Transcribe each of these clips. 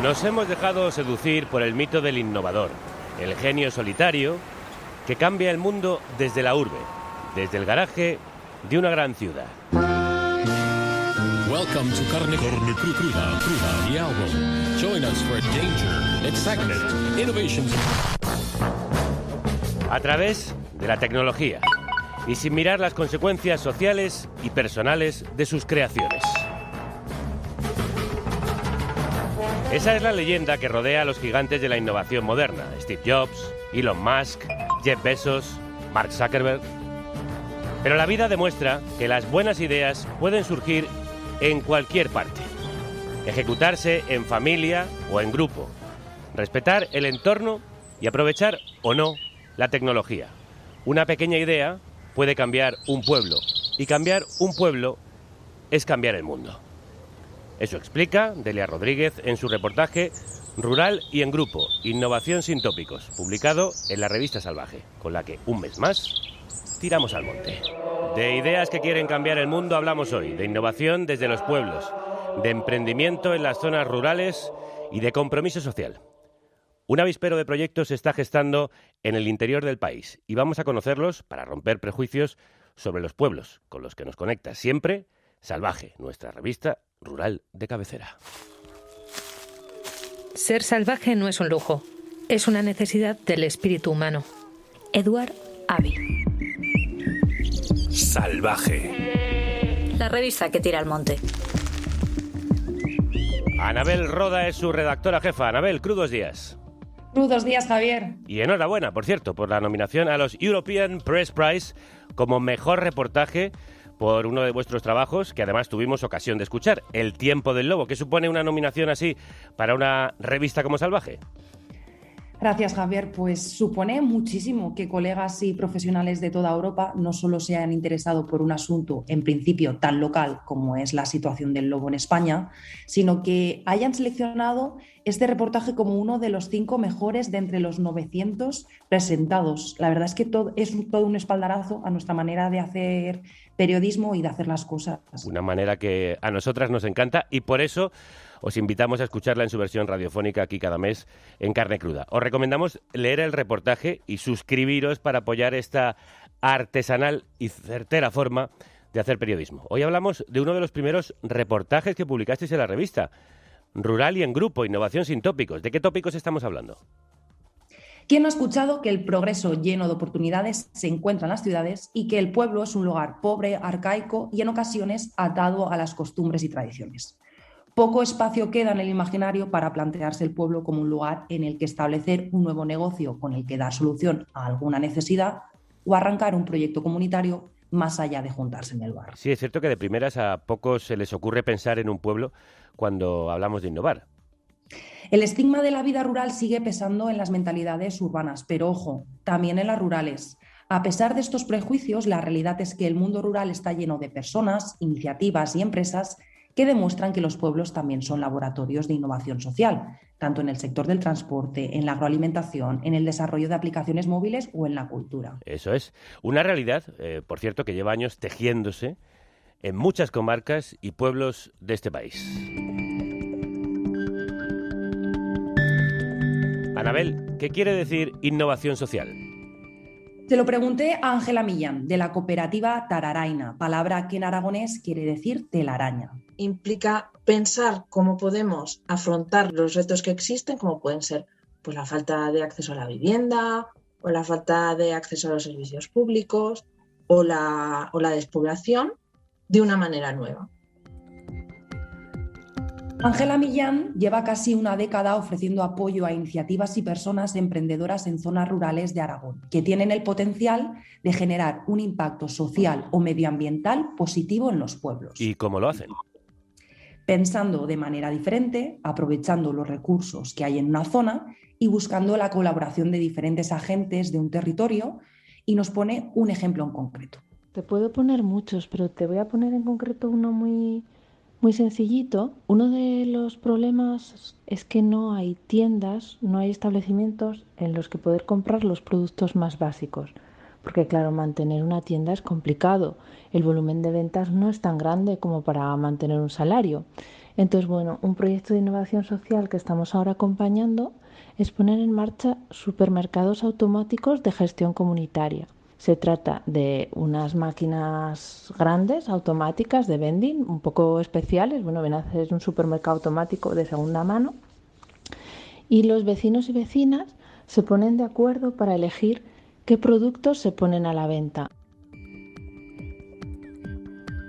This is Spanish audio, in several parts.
Nos hemos dejado seducir por el mito del innovador, el genio solitario que cambia el mundo desde la urbe, desde el garaje de una gran ciudad. Welcome to Carne Cruda the album. Join us for danger, excitement, innovation. A través de la tecnología y sin mirar las consecuencias sociales y personales de sus creaciones. Esa es la leyenda que rodea a los gigantes de la innovación moderna: Steve Jobs, Elon Musk, Jeff Bezos, Mark Zuckerberg. Pero la vida demuestra que las buenas ideas pueden surgir en cualquier parte, ejecutarse en familia o en grupo, respetar el entorno y aprovechar o no la tecnología. Una pequeña idea puede cambiar un pueblo, y cambiar un pueblo es cambiar el mundo. Eso explica Delia Rodríguez en su reportaje Rural y en Grupo, Innovación sin tópicos, publicado en la revista Salvaje, con la que un mes más tiramos al monte. De ideas que quieren cambiar el mundo hablamos hoy, de innovación desde los pueblos, de emprendimiento en las zonas rurales y de compromiso social. Un avispero de proyectos se está gestando en el interior del país y vamos a conocerlos para romper prejuicios sobre los pueblos con los que nos conecta siempre Salvaje, nuestra revista rural de cabecera. Ser salvaje no es un lujo, es una necesidad del espíritu humano. Eduard Avi. Salvaje. La revista que tira al monte. Anabel Roda es su redactora jefa. Anabel, crudos días. Crudos días, Javier. Y enhorabuena, por cierto, por la nominación a los European Press Prize como mejor reportaje por uno de vuestros trabajos, que además tuvimos ocasión de escuchar, El tiempo del lobo. ¿Qué supone una nominación así para una revista como Salvaje? Gracias, Javier. Pues supone muchísimo que colegas y profesionales de toda Europa no solo se hayan interesado por un asunto, en principio, tan local como es la situación del lobo en España, sino que hayan seleccionado este reportaje como uno de los 5 mejores de entre los 900 presentados. La verdad es que es todo un espaldarazo a nuestra manera de hacer periodismo y de hacer las cosas. Una manera que a nosotras nos encanta y por eso os invitamos a escucharla en su versión radiofónica aquí cada mes en Carne Cruda. Os recomendamos leer el reportaje y suscribiros para apoyar esta artesanal y certera forma de hacer periodismo. Hoy hablamos de uno de los primeros reportajes que publicasteis en la revista, Rural y en Grupo, Innovación sin tópicos. ¿De qué tópicos estamos hablando? ¿Quién no ha escuchado que el progreso lleno de oportunidades se encuentra en las ciudades y que el pueblo es un lugar pobre, arcaico y en ocasiones atado a las costumbres y tradiciones? Poco espacio queda en el imaginario para plantearse el pueblo como un lugar en el que establecer un nuevo negocio con el que dar solución a alguna necesidad o arrancar un proyecto comunitario más allá de juntarse en el bar. Sí, es cierto que de primeras a pocos se les ocurre pensar en un pueblo cuando hablamos de innovar. El estigma de la vida rural sigue pesando en las mentalidades urbanas, pero ojo, también en las rurales. A pesar de estos prejuicios, la realidad es que el mundo rural está lleno de personas, iniciativas y empresas que demuestran que los pueblos también son laboratorios de innovación social, tanto en el sector del transporte, en la agroalimentación, en el desarrollo de aplicaciones móviles o en la cultura. Eso es. Una realidad, por cierto, que lleva años tejiéndose en muchas comarcas y pueblos de este país. Anabel, ¿qué quiere decir innovación social? Se lo pregunté a Ángela Millán, de la cooperativa Tararaina, palabra que en aragonés quiere decir telaraña. Implica pensar cómo podemos afrontar los retos que existen, como pueden ser pues, la falta de acceso a la vivienda, o la falta de acceso a los servicios públicos, o la despoblación, de una manera nueva. Ángela Millán lleva casi una década ofreciendo apoyo a iniciativas y personas emprendedoras en zonas rurales de Aragón, que tienen el potencial de generar un impacto social o medioambiental positivo en los pueblos. ¿Y cómo lo hacen? Pensando de manera diferente, aprovechando los recursos que hay en una zona y buscando la colaboración de diferentes agentes de un territorio, y nos pone un ejemplo en concreto. Te puedo poner muchos, pero te voy a poner en concreto uno muy sencillito. Uno de los problemas es que no hay tiendas, no hay establecimientos en los que poder comprar los productos más básicos. porque claro, mantener una tienda es complicado. El volumen de ventas no es tan grande como para mantener un salario. Entonces, bueno, un proyecto de innovación social que estamos ahora acompañando es poner en marcha supermercados automáticos de gestión comunitaria. Se trata de unas máquinas grandes, automáticas, de vending, un poco especiales. Bueno, ven a hacer un supermercado automático de segunda mano. Y los vecinos y vecinas se ponen de acuerdo para elegir qué productos se ponen a la venta.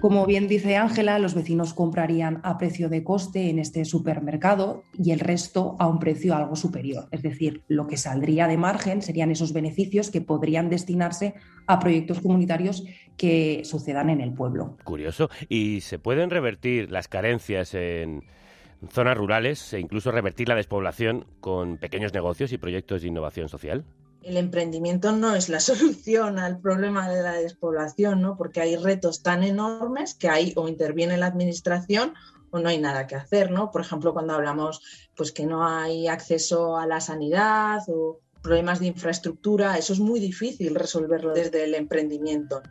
Como bien dice Ángela, los vecinos comprarían a precio de coste en este supermercado y el resto a un precio algo superior. Es decir, lo que saldría de margen serían esos beneficios que podrían destinarse a proyectos comunitarios que sucedan en el pueblo. Curioso. ¿Y se pueden revertir las carencias en zonas rurales e incluso revertir la despoblación con pequeños negocios y proyectos de innovación social? El emprendimiento no es la solución al problema de la despoblación, ¿no? Porque hay retos tan enormes que ahí o interviene la administración o no hay nada que hacer, ¿no? Por ejemplo, cuando hablamos pues que no hay acceso a la sanidad o problemas de infraestructura, eso es muy difícil resolverlo desde el emprendimiento.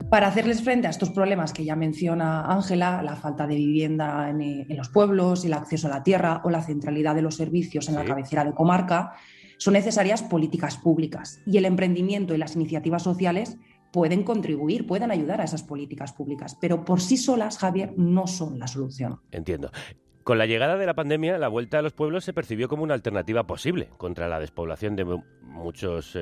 Para hacerles frente a estos problemas que ya menciona Ángela, la falta de vivienda en los pueblos, el acceso a la tierra o la centralidad de los servicios en la cabecera de comarca, son necesarias políticas públicas y el emprendimiento y las iniciativas sociales pueden contribuir, pueden ayudar a esas políticas públicas, pero por sí solas, Javier, no son la solución. Entiendo. Con la llegada de la pandemia, la vuelta a los pueblos se percibió como una alternativa posible contra la despoblación de muchos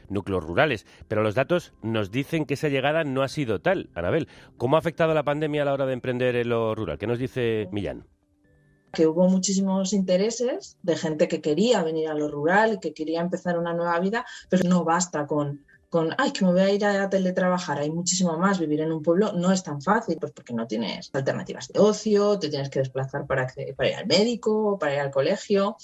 núcleos rurales. Pero los datos nos dicen que esa llegada no ha sido tal. Anabel, ¿cómo ha afectado la pandemia a la hora de emprender en lo rural? ¿Qué nos dice Millán? Que hubo muchísimos intereses de gente que quería venir a lo rural, que quería empezar una nueva vida, pero no basta con ay, que me voy a ir a teletrabajar, hay muchísimo más. Vivir en un pueblo no es tan fácil, pues porque no tienes alternativas de ocio, te tienes que desplazar para ir al médico, para ir al colegio.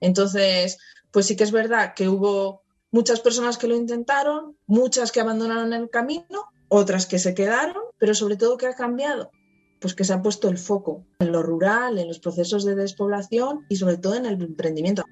Entonces, pues sí que es verdad que hubo muchas personas que lo intentaron, muchas que abandonaron el camino, otras que se quedaron, pero sobre todo, ¿qué ha cambiado? Pues que se ha puesto el foco en lo rural, en los procesos de despoblación y sobre todo en el emprendimiento.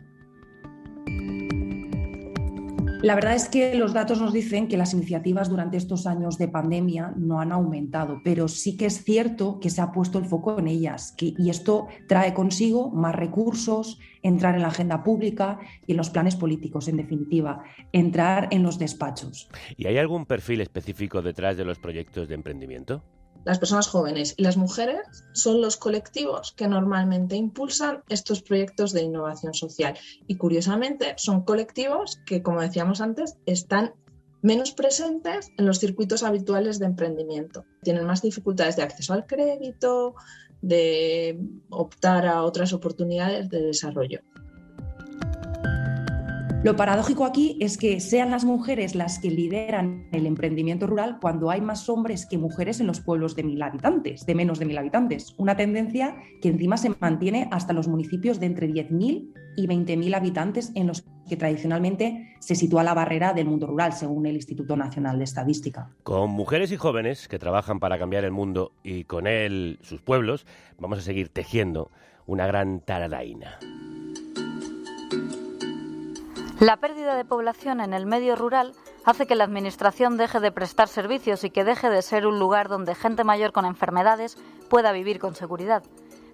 La verdad es que los datos nos dicen que las iniciativas durante estos años de pandemia no han aumentado, pero sí que es cierto que se ha puesto el foco en ellas y esto trae consigo más recursos, entrar en la agenda pública y en los planes políticos, en definitiva, entrar en los despachos. ¿Y hay algún perfil específico detrás de los proyectos de emprendimiento? Las personas jóvenes y las mujeres son los colectivos que normalmente impulsan estos proyectos de innovación social y, curiosamente, son colectivos que, como decíamos antes, están menos presentes en los circuitos habituales de emprendimiento. Tienen más dificultades de acceso al crédito, de optar a otras oportunidades de desarrollo. Lo paradójico aquí es que sean las mujeres las que lideran el emprendimiento rural cuando hay más hombres que mujeres en los pueblos de 1.000 habitantes, de menos de 1.000 habitantes. Una tendencia que encima se mantiene hasta los municipios de entre 10.000 y 20.000 habitantes en los que tradicionalmente se sitúa la barrera del mundo rural, según el Instituto Nacional de Estadística. Con mujeres y jóvenes que trabajan para cambiar el mundo y con él sus pueblos, vamos a seguir tejiendo una gran taradaína. La pérdida de población en el medio rural hace que la administración deje de prestar servicios y que deje de ser un lugar donde gente mayor con enfermedades pueda vivir con seguridad.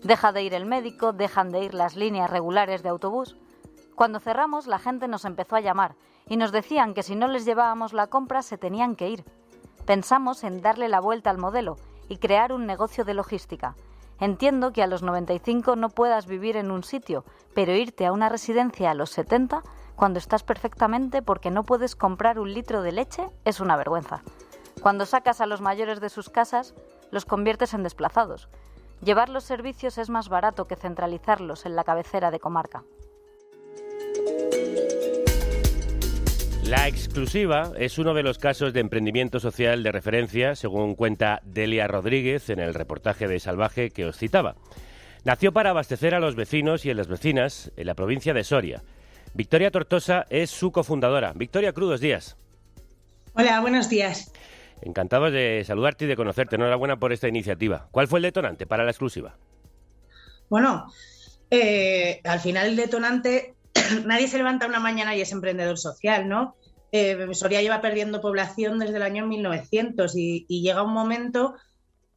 Deja de ir el médico, dejan de ir las líneas regulares de autobús. Cuando cerramos, la gente nos empezó a llamar y nos decían que si no les llevábamos la compra se tenían que ir. Pensamos en darle la vuelta al modelo y crear un negocio de logística. Entiendo que a los 95 no puedas vivir en un sitio, pero irte a una residencia a los 70... cuando estás perfectamente porque no puedes comprar un litro de leche, es una vergüenza. Cuando sacas a los mayores de sus casas, los conviertes en desplazados. Llevar los servicios es más barato que centralizarlos en la cabecera de comarca. La Exclusiva es uno de los casos de emprendimiento social de referencia, según cuenta Delia Rodríguez en el reportaje de Salvaje que os citaba. Nació para abastecer a los vecinos y a las vecinas en la provincia de Soria. Victoria Tortosa es su cofundadora. Victoria, crudos días. Hola, buenos días. Encantados de saludarte y de conocerte. Enhorabuena por esta iniciativa. ¿Cuál fue el detonante para La Exclusiva? Bueno, al final el detonante, nadie se levanta una mañana y es emprendedor social, ¿no? Soria lleva perdiendo población desde el año 1900 y llega un momento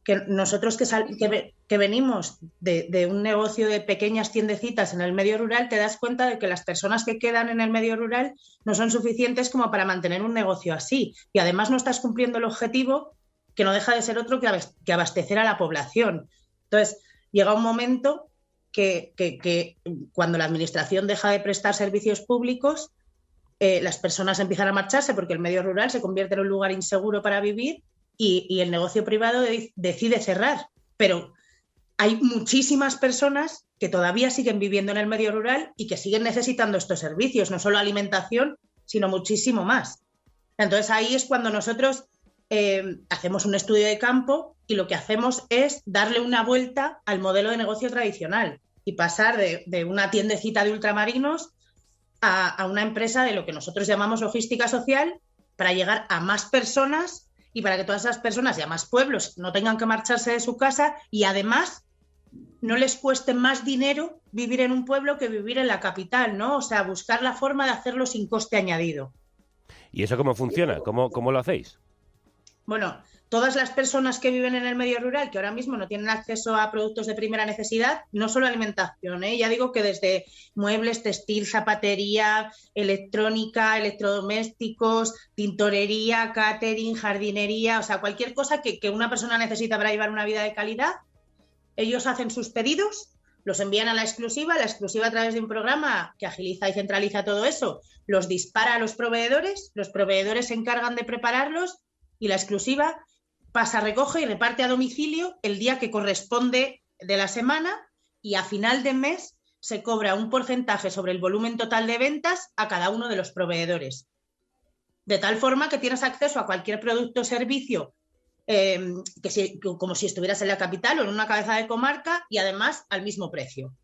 que nosotros que venimos de un negocio de pequeñas tiendecitas en el medio rural, te das cuenta de que las personas que quedan en el medio rural no son suficientes como para mantener un negocio así. Y además no estás cumpliendo el objetivo, que no deja de ser otro que abastecer a la población. Entonces, llega un momento que cuando la administración deja de prestar servicios públicos, las personas empiezan a marcharse porque el medio rural se convierte en un lugar inseguro para vivir y el negocio privado decide cerrar. Pero hay muchísimas personas que todavía siguen viviendo en el medio rural y que siguen necesitando estos servicios, no solo alimentación, sino muchísimo más. Entonces ahí es cuando nosotros hacemos un estudio de campo y lo que hacemos es darle una vuelta al modelo de negocio tradicional y pasar de una tiendecita de ultramarinos a una empresa de lo que nosotros llamamos logística social para llegar a más personas y para que todas esas personas y a más pueblos no tengan que marcharse de su casa y además no les cueste más dinero vivir en un pueblo que vivir en la capital, ¿no? O sea, buscar la forma de hacerlo sin coste añadido. ¿Y eso cómo funciona? ¿Cómo lo hacéis? Bueno, todas las personas que viven en el medio rural, que ahora mismo no tienen acceso a productos de primera necesidad, no solo alimentación, ya digo que desde muebles, textil, zapatería, electrónica, electrodomésticos, tintorería, catering, jardinería, o sea, cualquier cosa que una persona necesita para llevar una vida de calidad, ellos hacen sus pedidos, los envían a la exclusiva a través de un programa que agiliza y centraliza todo eso, los dispara a los proveedores se encargan de prepararlos y la exclusiva pasa, recoge y reparte a domicilio el día que corresponde de la semana y a final de mes se cobra un porcentaje sobre el volumen total de ventas a cada uno de los proveedores. De tal forma que tienes acceso a cualquier producto o servicio como si estuvieras en la capital o en una cabeza de comarca y además al mismo precio.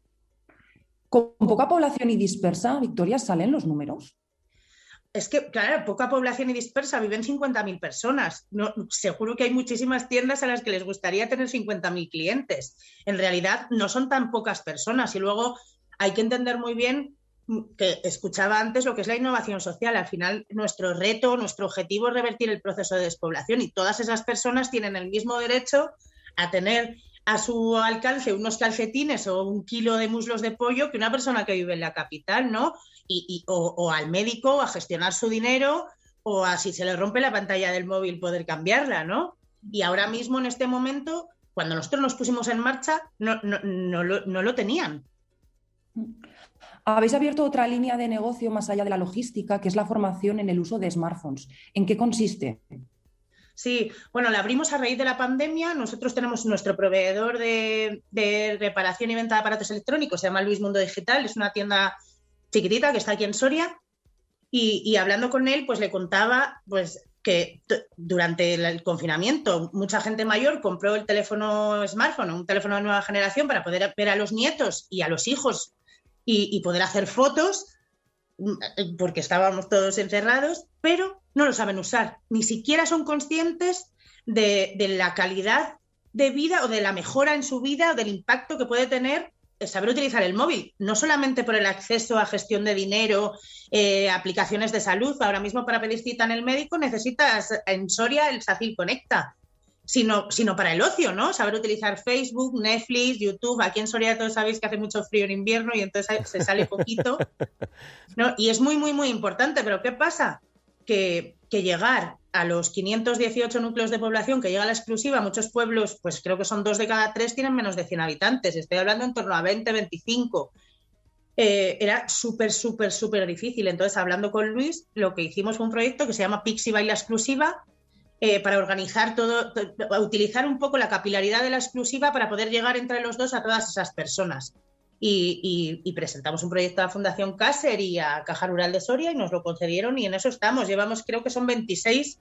Con poca población y dispersa, Victoria, ¿salen los números? Es que, claro, poca población y dispersa, viven 50.000 personas. No, seguro que hay muchísimas tiendas a las que les gustaría tener 50.000 clientes. En realidad no son tan pocas personas y luego hay que entender muy bien que escuchaba antes lo que es la innovación social. Al final nuestro reto, nuestro objetivo es revertir el proceso de despoblación y todas esas personas tienen el mismo derecho a tener a su alcance unos calcetines o un kilo de muslos de pollo que una persona que vive en la capital, ¿no? O al médico, a gestionar su dinero, o a si se le rompe la pantalla del móvil poder cambiarla, ¿no? Y ahora mismo, en este momento, cuando nosotros nos pusimos en marcha, no lo tenían. Habéis abierto otra línea de negocio más allá de la logística, que es la formación en el uso de smartphones. ¿En qué consiste? Sí, bueno, la abrimos a raíz de la pandemia. Nosotros tenemos nuestro proveedor de reparación y venta de aparatos electrónicos, se llama Luis Mundo Digital, es una tienda chiquitita que está aquí en Soria y hablando con él pues le contaba pues que durante el confinamiento mucha gente mayor compró el teléfono smartphone, un teléfono de nueva generación para poder ver a los nietos y a los hijos y poder hacer fotos porque estábamos todos encerrados, pero no lo saben usar, ni siquiera son conscientes de la calidad de vida o de la mejora en su vida o del impacto que puede tener saber utilizar el móvil, no solamente por el acceso a gestión de dinero, aplicaciones de salud. Ahora mismo para pedir cita en el médico necesitas en Soria el SACIL Conecta, sino para el ocio, ¿no? Saber utilizar Facebook, Netflix, YouTube. Aquí en Soria todos sabéis que hace mucho frío en invierno y entonces se sale poquito, ¿no? Y es muy, muy, muy importante. Pero ¿qué pasa? Que llegar a los 518 núcleos de población que llega a la exclusiva, muchos pueblos, pues creo que son 2 de cada 3 tienen menos de 100 habitantes. Estoy hablando en torno a 20, 25. Era súper, súper, súper difícil. Entonces, hablando con Luis, lo que hicimos fue un proyecto que se llama Pixi Baila Exclusiva, para organizar todo, utilizar un poco la capilaridad de la exclusiva para poder llegar entre los dos a todas esas personas. Y presentamos un proyecto a la Fundación Caser y a Caja Rural de Soria y nos lo concedieron y en eso estamos. Llevamos, creo que son 26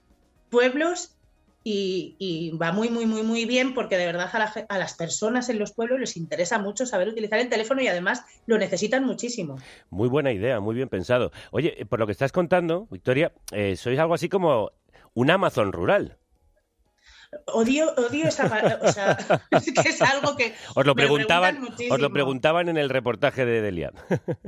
pueblos y va muy, muy, muy, muy bien porque de verdad a las personas en los pueblos les interesa mucho saber utilizar el teléfono y además lo necesitan muchísimo. Muy buena idea, muy bien pensado. Oye, por lo que estás contando, Victoria, sois algo así como un Amazon rural. Odio esa palabra, o sea, es que es algo que Os lo me preguntaban muchísimo. en el reportaje de Delia.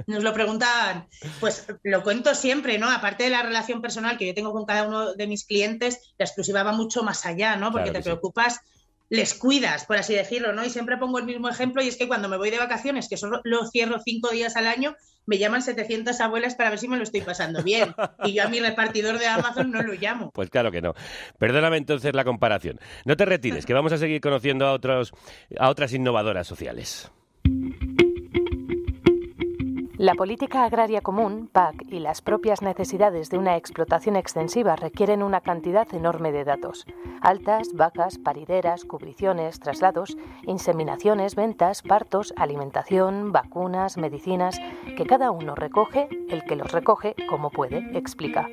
Nos lo preguntaban, pues lo cuento siempre, ¿no? Aparte de la relación personal que yo tengo con cada uno de mis clientes, la exclusiva va mucho más allá, ¿no? Porque Claro que te sí. preocupas, les cuidas, por así decirlo, ¿no? Y siempre pongo el mismo ejemplo, y es que cuando me voy de vacaciones, que solo lo cierro 5 días al año, me llaman 700 abuelas para ver si me lo estoy pasando bien. Y yo a mi repartidor de Amazon no lo llamo. Pues claro que no. Perdóname entonces la comparación. No te retires, que vamos a seguir conociendo a otras innovadoras sociales. La política agraria común, PAC, y las propias necesidades de una explotación extensiva requieren una cantidad enorme de datos. Altas, vacas, parideras, cubriciones, traslados, inseminaciones, ventas, partos, alimentación, vacunas, medicinas, que cada uno recoge, el que los recoge, como puede, explica.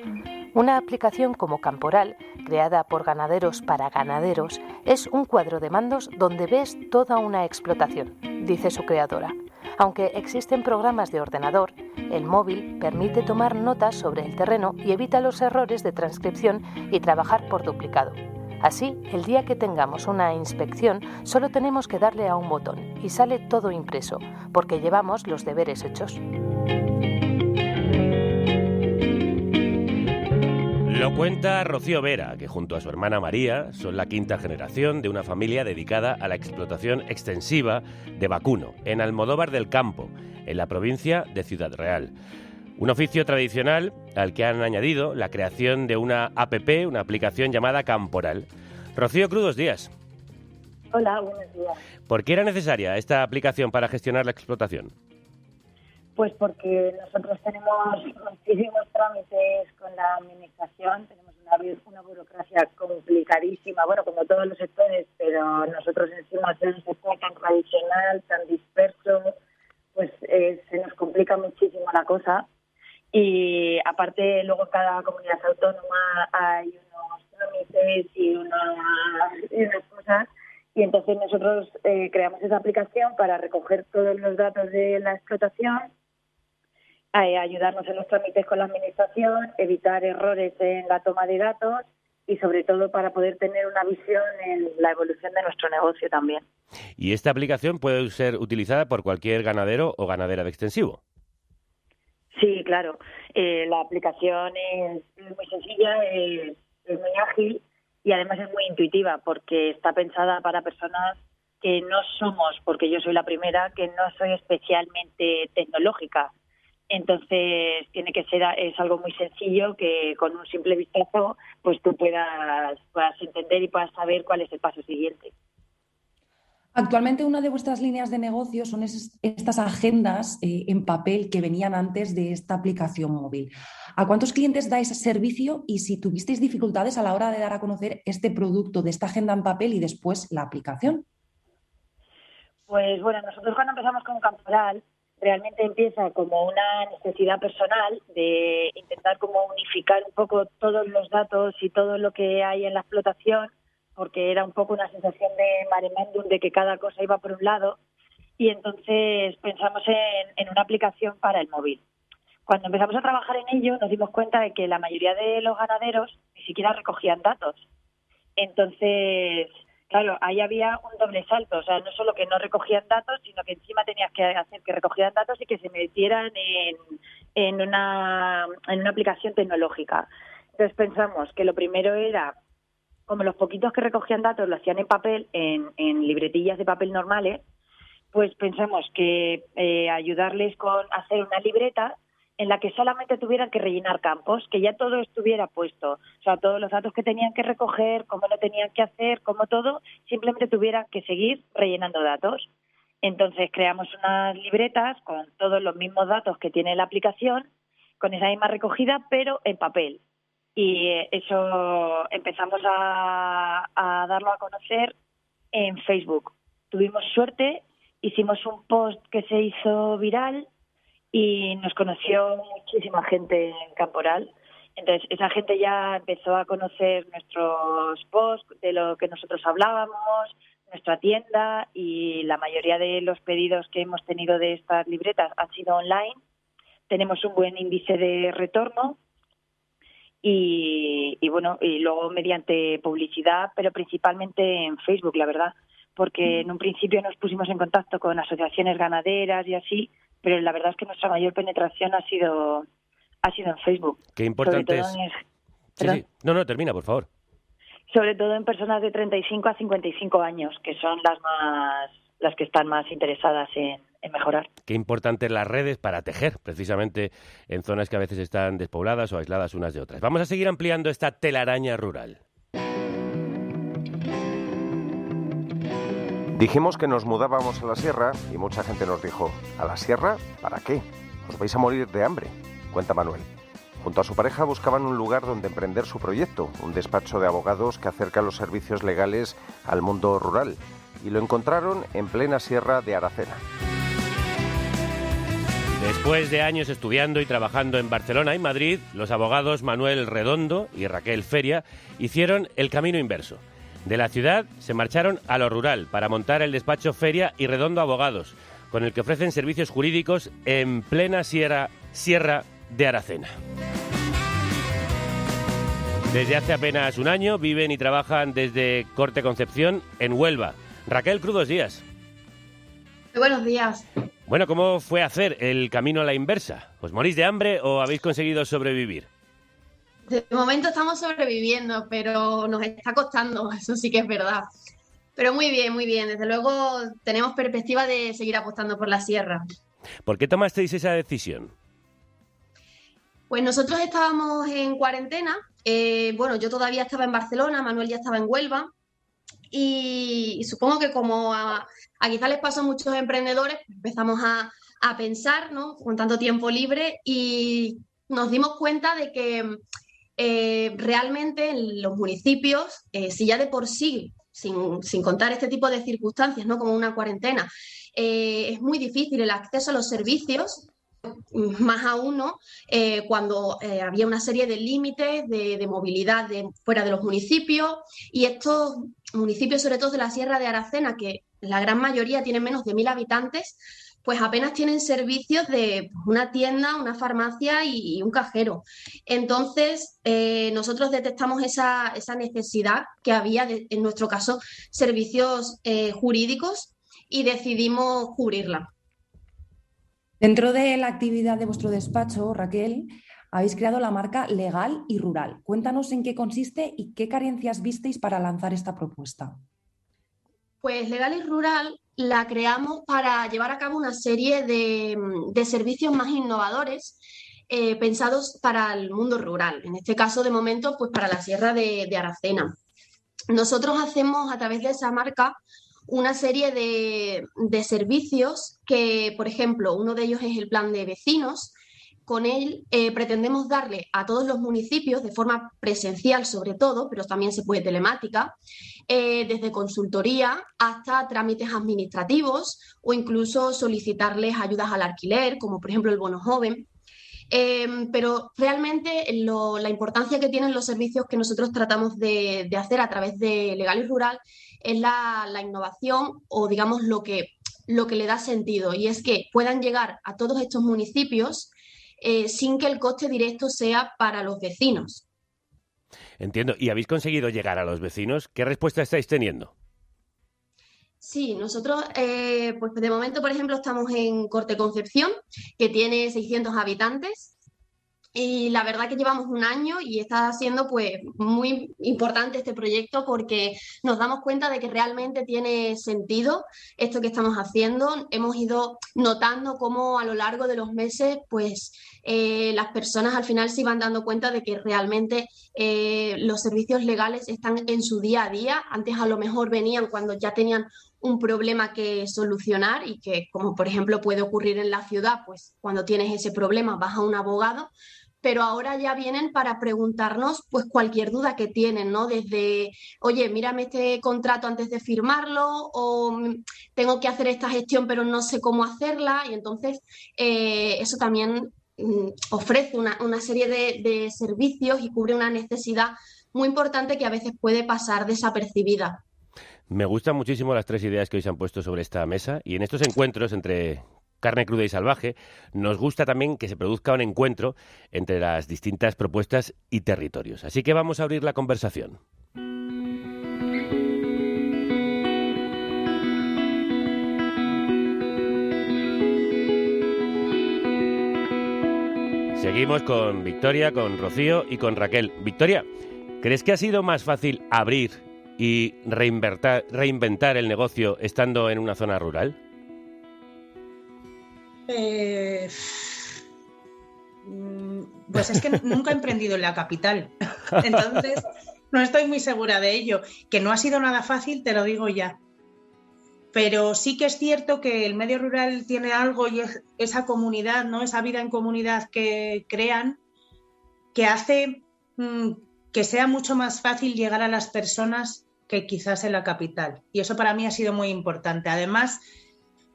Una aplicación como Camporal, creada por ganaderos para ganaderos, es un cuadro de mandos donde ves toda una explotación, dice su creadora. Aunque existen programas de ordenador, el móvil permite tomar notas sobre el terreno y evita los errores de transcripción y trabajar por duplicado. Así, el día que tengamos una inspección, solo tenemos que darle a un botón y sale todo impreso, porque llevamos los deberes hechos. Lo cuenta Rocío Vera, que junto a su hermana María son la quinta generación de una familia dedicada a la explotación extensiva de vacuno en Almodóvar del Campo, en la provincia de Ciudad Real. Un oficio tradicional al que han añadido la creación de una app, una aplicación llamada Camporal. Rocío, crudos días. Hola, buenos días. ¿Por qué era necesaria esta aplicación para gestionar la explotación? Pues porque nosotros tenemos muchísimos trámites con la administración, tenemos una burocracia complicadísima, bueno, como todos los sectores, pero nosotros encima de un sector tan tradicional, tan disperso, pues se nos complica muchísimo la cosa. Y aparte, luego en cada comunidad autónoma hay unos trámites y unas cosas, y entonces nosotros creamos esa aplicación para recoger todos los datos de la explotación, ayudarnos en los trámites con la administración, evitar errores en la toma de datos y sobre todo para poder tener una visión en la evolución de nuestro negocio también. ¿Y esta aplicación puede ser utilizada por cualquier ganadero o ganadera de extensivo? Sí, claro. La aplicación es muy sencilla, es muy ágil y además es muy intuitiva porque está pensada para personas que no somos, porque yo soy la primera, que no soy especialmente tecnológica. Entonces tiene que ser, es algo muy sencillo que con un simple vistazo pues tú puedas entender y puedas saber cuál es el paso siguiente. Actualmente una de vuestras líneas de negocio son estas agendas en papel que venían antes de esta aplicación móvil. ¿A cuántos clientes dais servicio y si tuvisteis dificultades a la hora de dar a conocer este producto de esta agenda en papel y después la aplicación? Pues bueno, nosotros cuando empezamos con Camporal realmente empieza como una necesidad personal de intentar como unificar un poco todos los datos y todo lo que hay en la explotación, porque era un poco una sensación de mare magnum, de que cada cosa iba por un lado, y entonces pensamos en una aplicación para el móvil. Cuando empezamos a trabajar en ello nos dimos cuenta de que la mayoría de los ganaderos ni siquiera recogían datos. Entonces, claro, ahí había un doble salto, o sea, no solo que no recogían datos, sino que encima tenías que hacer que recogieran datos y que se metieran en una aplicación tecnológica. Entonces pensamos que lo primero era, como los poquitos que recogían datos lo hacían en papel, en libretillas de papel normales, pues pensamos que ayudarles con hacer una libreta en la que solamente tuvieran que rellenar campos, que ya todo estuviera puesto, o sea, todos los datos que tenían que recoger, cómo lo tenían que hacer, cómo todo, simplemente tuvieran que seguir rellenando datos. Entonces creamos unas libretas con todos los mismos datos que tiene la aplicación, con esa misma recogida, pero en papel. Y eso empezamos a darlo a conocer en Facebook. Tuvimos suerte, hicimos un post que se hizo viral y nos conoció muchísima gente en Camporal. Entonces, esa gente ya empezó a conocer nuestros posts, de lo que nosotros hablábamos, nuestra tienda, y la mayoría de los pedidos que hemos tenido de estas libretas han sido online. Tenemos un buen índice de retorno y bueno, y luego mediante publicidad, pero principalmente en Facebook, la verdad, porque en un principio nos pusimos en contacto con asociaciones ganaderas y así, pero la verdad es que nuestra mayor penetración ha sido en Facebook. Qué importante es... Sí. No, termina, por favor. Sobre todo en personas de 35 a 55 años, que son las que están más interesadas en mejorar. Qué importantes las redes para tejer, precisamente en zonas que a veces están despobladas o aisladas unas de otras. Vamos a seguir ampliando esta telaraña rural. Dijimos que nos mudábamos a la sierra y mucha gente nos dijo, ¿a la sierra? ¿Para qué? ¿Os vais a morir de hambre? Cuenta Manuel. Junto a su pareja buscaban un lugar donde emprender su proyecto, un despacho de abogados que acerca los servicios legales al mundo rural. Y lo encontraron en plena sierra de Aracena. Después de años estudiando y trabajando en Barcelona y Madrid, los abogados Manuel Redondo y Raquel Feria hicieron el camino inverso. De la ciudad se marcharon a lo rural para montar el despacho Feria y Redondo Abogados, con el que ofrecen servicios jurídicos en plena sierra de Aracena. Desde hace apenas un año viven y trabajan desde Corte Concepción en Huelva. Raquel, crudos días. Buenos días. Bueno, ¿cómo fue hacer el camino a la inversa? ¿Os morís de hambre o habéis conseguido sobrevivir? De momento estamos sobreviviendo, pero nos está costando, eso sí que es verdad. Pero muy bien, muy bien. Desde luego tenemos perspectiva de seguir apostando por la sierra. ¿Por qué tomasteis esa decisión? Pues nosotros estábamos en cuarentena. Bueno, yo todavía estaba en Barcelona, Manuel ya estaba en Huelva. Y supongo que como a quizá les pasó a muchos emprendedores, empezamos a pensar, ¿no? Con tanto tiempo libre, y nos dimos cuenta de que realmente en los municipios, si ya de por sí, sin contar este tipo de circunstancias, ¿no? Como una cuarentena, es muy difícil el acceso a los servicios, más aún, ¿no? Cuando había una serie de límites de movilidad fuera de los municipios, y estos municipios, sobre todo de la Sierra de Aracena, que la gran mayoría tienen menos de 1.000 habitantes, pues apenas tienen servicios de una tienda, una farmacia y un cajero. Entonces, nosotros detectamos esa necesidad que había, en nuestro caso, servicios jurídicos, y decidimos cubrirla. Dentro de la actividad de vuestro despacho, Raquel, habéis creado la marca Legal y Rural. Cuéntanos en qué consiste y qué carencias visteis para lanzar esta propuesta. Pues Legal y Rural la creamos para llevar a cabo una serie de servicios más innovadores, pensados para el mundo rural. En este caso, de momento, pues para la Sierra de Aracena. Nosotros hacemos, a través de esa marca, una serie de servicios que, por ejemplo, uno de ellos es el plan de vecinos. Con él pretendemos darle a todos los municipios, de forma presencial sobre todo, pero también se puede telemática, desde consultoría hasta trámites administrativos, o incluso solicitarles ayudas al alquiler, como por ejemplo el bono joven. Pero realmente la importancia que tienen los servicios que nosotros tratamos de hacer a través de Legal y Rural es la innovación, o digamos lo que le da sentido, y es que puedan llegar a todos estos municipios sin que el coste directo sea para los vecinos. Entiendo. ¿Y habéis conseguido llegar a los vecinos? ¿Qué respuesta estáis teniendo? Sí, nosotros, pues de momento, por ejemplo, estamos en Corte Concepción, que tiene 600 habitantes, y la verdad que llevamos un año y está siendo pues muy importante este proyecto, porque nos damos cuenta de que realmente tiene sentido esto que estamos haciendo. Hemos ido notando cómo a lo largo de los meses pues las personas al final se iban dando cuenta de que realmente los servicios legales están en su día a día. Antes a lo mejor venían cuando ya tenían un problema que solucionar, y que, como por ejemplo puede ocurrir en la ciudad, pues cuando tienes ese problema vas a un abogado, pero ahora ya vienen para preguntarnos pues cualquier duda que tienen, ¿no? Desde, oye, mírame este contrato antes de firmarlo, o tengo que hacer esta gestión pero no sé cómo hacerla, y entonces eso también ofrece una serie de servicios y cubre una necesidad muy importante que a veces puede pasar desapercibida. Me gustan muchísimo las tres ideas que hoy se han puesto sobre esta mesa, y en estos encuentros entre Carne Cruda y Salvaje, nos gusta también que se produzca un encuentro entre las distintas propuestas y territorios. Así que vamos a abrir la conversación. Seguimos con Victoria, con Rocío y con Raquel. Victoria, ¿crees que ha sido más fácil abrir y reinventar el negocio estando en una zona rural? Pues es que nunca he emprendido en la capital, entonces no estoy muy segura de ello. Que no ha sido nada fácil, te lo digo ya. Pero sí que es cierto que el medio rural tiene algo y es esa comunidad, ¿no? Esa vida en comunidad que crean, que hace que sea mucho más fácil llegar a las personas que quizás en la capital. Y eso para mí ha sido muy importante. Además,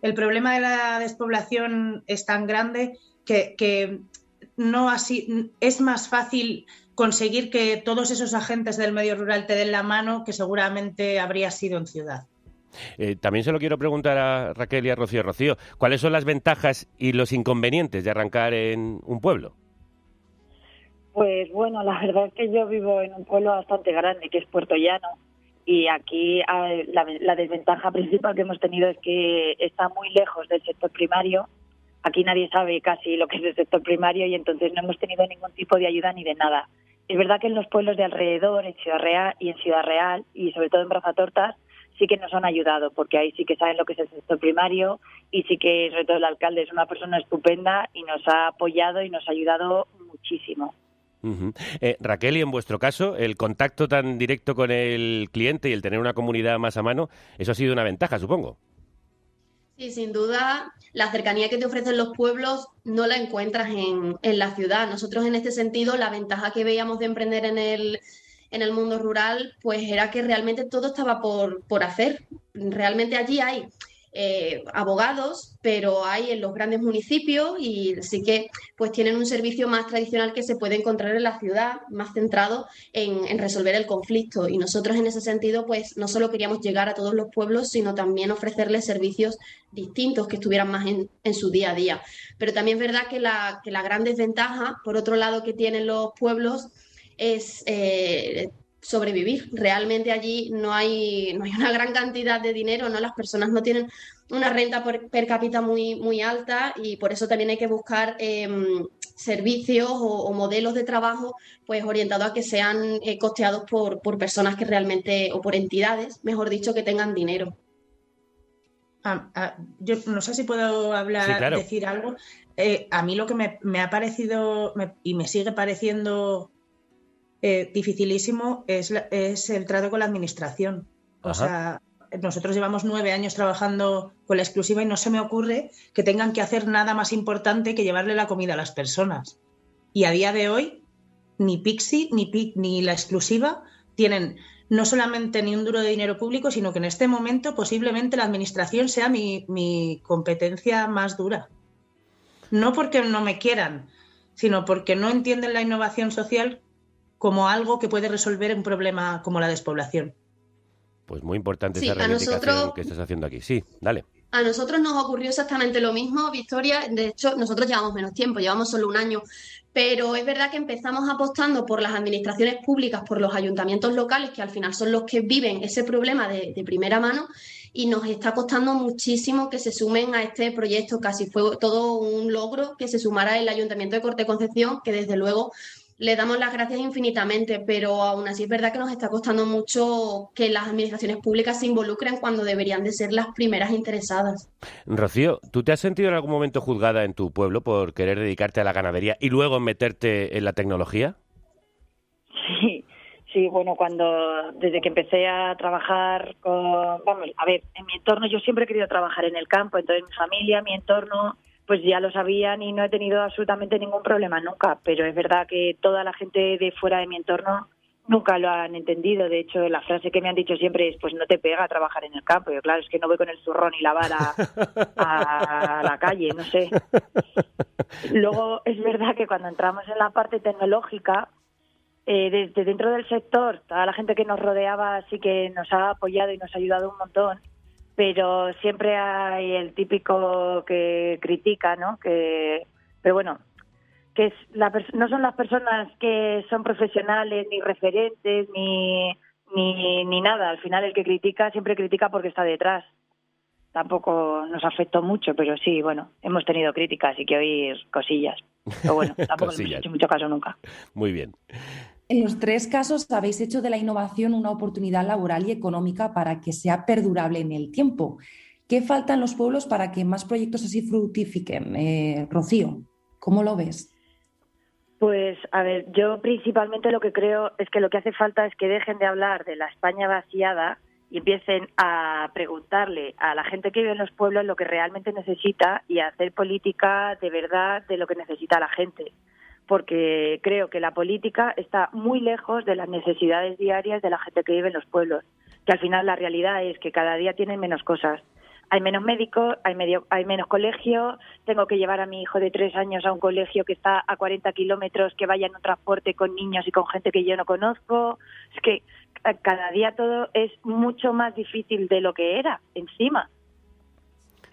el problema de la despoblación es tan grande que no así, es más fácil conseguir que todos esos agentes del medio rural te den la mano que seguramente habría sido en ciudad. También se lo quiero preguntar a Raquel y a Rocío. Rocío, ¿cuáles son las ventajas y los inconvenientes de arrancar en un pueblo? Pues bueno, la verdad es que yo vivo en un pueblo bastante grande, que es Puerto Llano, y aquí la desventaja principal que hemos tenido es que está muy lejos del sector primario. Aquí nadie sabe casi lo que es el sector primario y entonces no hemos tenido ningún tipo de ayuda ni de nada. Es verdad que en los pueblos de alrededor, en Ciudad Real y sobre todo en Brazatortas, sí que nos han ayudado, porque ahí sí que saben lo que es el sector primario y sí que, sobre todo, el alcalde es una persona estupenda y nos ha apoyado y nos ha ayudado muchísimo. Uh-huh. Raquel, y en vuestro caso, el contacto tan directo con el cliente y el tener una comunidad más a mano, eso ha sido una ventaja, supongo. Sí, sin duda, la cercanía que te ofrecen los pueblos no la encuentras en la ciudad. Nosotros, en este sentido, la ventaja que veíamos de emprender en el mundo rural, pues era que realmente todo estaba por hacer. Realmente allí hay abogados, pero hay en los grandes municipios y sí que pues tienen un servicio más tradicional que se puede encontrar en la ciudad, más centrado en resolver el conflicto. Y nosotros en ese sentido pues no solo queríamos llegar a todos los pueblos, sino también ofrecerles servicios distintos que estuvieran más en su día a día. Pero también es verdad que la gran desventaja, por otro lado, que tienen los pueblos es sobrevivir. Realmente allí no hay una gran cantidad de dinero, ¿no? Las personas no tienen una renta per cápita muy alta y por eso también hay que buscar servicios o modelos de trabajo pues orientados a que sean costeados por personas que realmente, o por entidades, mejor dicho, que tengan dinero. Yo no sé si puedo hablar, sí, claro. Decir algo. A mí lo que me ha parecido y me sigue pareciendo dificilísimo es el trato con la administración. Ajá. O sea, nosotros llevamos 9 años trabajando con la exclusiva y no se me ocurre que tengan que hacer nada más importante que llevarle la comida a las personas. Y a día de hoy, ni Pixi ni la exclusiva tienen no solamente ni un duro de dinero público, sino que en este momento posiblemente la administración sea mi competencia más dura. No porque no me quieran, sino porque no entienden la innovación social como algo que puede resolver un problema como la despoblación. Pues muy importante esa reivindicación que estás haciendo aquí. Sí, dale. A nosotros nos ocurrió exactamente lo mismo, Victoria. De hecho, nosotros llevamos menos tiempo, llevamos solo 1 año. Pero es verdad que empezamos apostando por las administraciones públicas, por los ayuntamientos locales, que al final son los que viven ese problema de primera mano, y nos está costando muchísimo que se sumen a este proyecto. Casi fue todo un logro que se sumara el Ayuntamiento de Corte Concepción, que desde luego le damos las gracias infinitamente, pero aún así es verdad que nos está costando mucho que las administraciones públicas se involucren cuando deberían de ser las primeras interesadas. Rocío, ¿tú te has sentido en algún momento juzgada en tu pueblo por querer dedicarte a la ganadería y luego meterte en la tecnología? Sí, bueno, desde que empecé a trabajar en mi entorno, yo siempre he querido trabajar en el campo, entonces mi familia, mi entorno, pues ya lo sabían y no he tenido absolutamente ningún problema nunca, pero es verdad que toda la gente de fuera de mi entorno nunca lo han entendido. De hecho, la frase que me han dicho siempre es, pues no te pega a trabajar en el campo. Yo, claro, es que no voy con el zurrón y la vara a la calle, no sé. Luego, es verdad que cuando entramos en la parte tecnológica, desde dentro del sector, toda la gente que nos rodeaba sí que nos ha apoyado y nos ha ayudado un montón. pero siempre hay el típico que critica, ¿no? Pero bueno, que no son las personas que son profesionales, ni referentes, ni nada. Al final el que critica siempre critica porque está detrás. Tampoco nos afectó mucho, pero sí, bueno, hemos tenido críticas y que oír cosillas. Pero bueno, tampoco le hemos hecho mucho caso nunca. Muy bien. En los 3 casos habéis hecho de la innovación una oportunidad laboral y económica para que sea perdurable en el tiempo. ¿Qué falta en los pueblos para que más proyectos así fructifiquen? Rocío, ¿cómo lo ves? Pues, a ver, yo principalmente lo que creo es que lo que hace falta es que dejen de hablar de la España vaciada y empiecen a preguntarle a la gente que vive en los pueblos lo que realmente necesita y a hacer política de verdad de lo que necesita la gente. Porque creo que la política está muy lejos de las necesidades diarias de la gente que vive en los pueblos, que al final la realidad es que cada día tienen menos cosas. Hay menos médicos, hay menos colegio, tengo que llevar a mi hijo de 3 años a un colegio que está a 40 kilómetros, que vaya en un transporte con niños y con gente que yo no conozco. Es que cada día todo es mucho más difícil de lo que era, encima.